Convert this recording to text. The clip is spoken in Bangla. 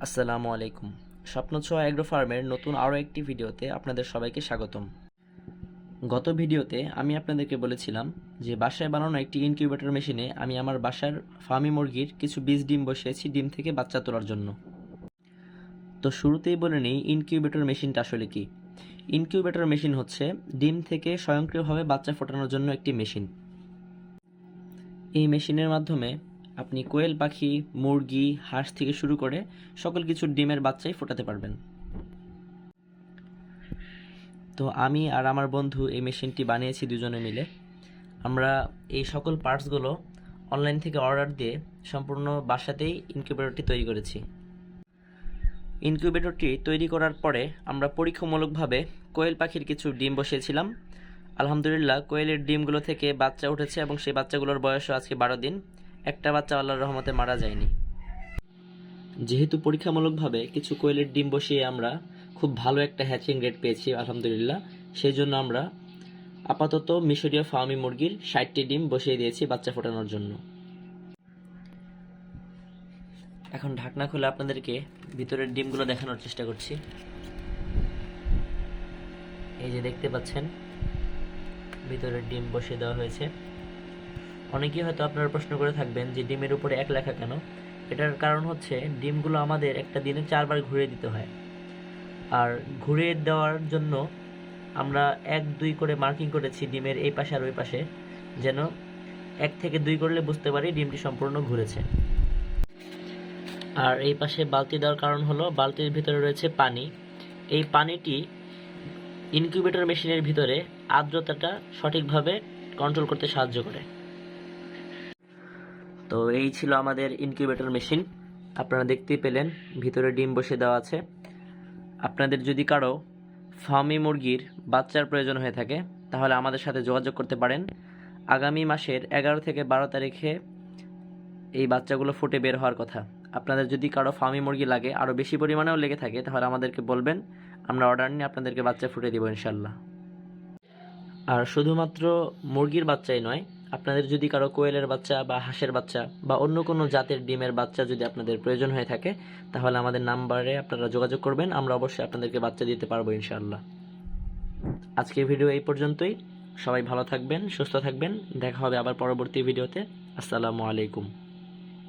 আসসালামু আলাইকুম। স্বপ্নছোঁয়া অ্যাগ্রো ফার্মের নতুন আরও একটি ভিডিওতে আপনাদের সবাইকে স্বাগতম। গত ভিডিওতে আমি আপনাদেরকে বলেছিলাম যে বাসায় বানানো একটি ইনকিউবেটর মেশিনে আমি আমার বাসার ফার্মি মুরগির কিছু বীজ ডিম বসিয়েছি ডিম থেকে বাচ্চা তোলার জন্য। তো শুরুতেই বলে নিই ইনকিউবেটর মেশিনটা আসলে কি। ইনকিউবেটর মেশিন হচ্ছে ডিম থেকে স্বয়ংক্রিয়ভাবে বাচ্চা ফোটানোর জন্য একটি মেশিন। এই মেশিনের মাধ্যমে আপনি কোয়েল পাখি, মুরগি, হাঁস থেকে শুরু করে সকল কিছুর ডিমের বাচ্চাই ফোটাতে পারবেন। তো আমি আর আমার বন্ধু এই মেশিনটি বানিয়েছি দুজনে মিলে। আমরা এই সকল পার্টসগুলো অনলাইন থেকে অর্ডার দিয়ে সম্পূর্ণ বাসাতেই ইনকিউবেটরটি তৈরি করেছি। ইনকিউবেটরটি তৈরি করার পরে আমরা পরীক্ষামূলকভাবে কোয়েল পাখির কিছু ডিম বসিয়েছিলাম। আলহামদুলিল্লাহ কোয়েলের ডিমগুলো থেকে বাচ্চা উঠেছে এবং সেই বাচ্চাগুলোর বয়সও আজকে 12 দিন। একটা বাচ্চা আল্লাহর রহমতে মারা যায়নি। যেহেতু পরীক্ষামূলকভাবে কিছু কোয়েলের ডিম বসিয়ে আমরা খুব ভালো একটা হ্যাচিং রেট পেয়েছি আলহামদুলিল্লাহ, সেই জন্য আমরা আপাতত মিশরীয় ফার্মি মুরগির 60টি ডিম বসিয়ে দিয়েছি বাচ্চা ফোটানোর জন্য। এখন ঢাকনা খুলে আপনাদেরকে ভিতরের ডিমগুলো দেখানোর চেষ্টা করছি। এই যে দেখতে পাচ্ছেন ভিতরের ডিম বসিয়ে দেওয়া হয়েছে। অনেকেই হয়তো আপনারা প্রশ্ন করে থাকবেন যে ডিমের উপরে 1 লেখা কেন। এটার কারণ হচ্ছে ডিমগুলো আমাদের একটা দিনে 4 বার ঘুরিয়ে দিতে হয়, আর ঘুরিয়ে দেওয়ার জন্য আমরা 1-2 করে মার্কিং করেছি ডিমের এই পাশে আর ওই পাশে, যেন 1 থেকে 2 করলে বুঝতে পারি ডিমটি সম্পূর্ণ ঘুরেছে। আর এই পাশে বালতি দেওয়ার কারণ হলো বালতির ভিতরে রয়েছে পানি। এই পানিটি ইনকিউবেটর মেশিনের ভিতরে আর্দ্রতাটা সঠিকভাবে কন্ট্রোল করতে সাহায্য করে। তো এই ছিল আমাদের ইনকিউবেটর মেশিন। আপনারা দেখতেই পেলেন ভিতরে ডিম বসে দেওয়া আছে। আপনাদের যদি কারো ফার্মি মুরগির বাচ্চার প্রয়োজন হয়ে থাকে তাহলে আমাদের সাথে যোগাযোগ করতে পারেন। আগামী মাসের 11 থেকে 12 তারিখে এই বাচ্চাগুলো ফুটে বের হওয়ার কথা। আপনাদের যদি কারো ফার্মি মুরগি লাগে, আরও বেশি পরিমাণেও লেগে থাকে, তাহলে আমাদেরকে বলবেন, আমরা অর্ডার নিয়ে আপনাদেরকে বাচ্চা ফুটে দেবো ইনশাল্লাহ। আর শুধুমাত্র মুরগির বাচ্চাই নয়, আপনাদের যদি কারো কোয়েলের বাচ্চা বা হাঁসের বাচ্চা বা অন্য কোনো জাতের ডিমের বাচ্চা যদি আপনাদের প্রয়োজন হয়ে থাকে তাহলে আমাদের নাম্বারে আপনারা যোগাযোগ করবেন, আমরা অবশ্যই আপনাদেরকে বাচ্চা দিতে পারবো ইনশাআল্লাহ। আজকের ভিডিও এই পর্যন্তই। সবাই ভালো থাকবেন, সুস্থ থাকবেন। দেখা হবে আবার পরবর্তী ভিডিওতে। আসসালামু আলাইকুম।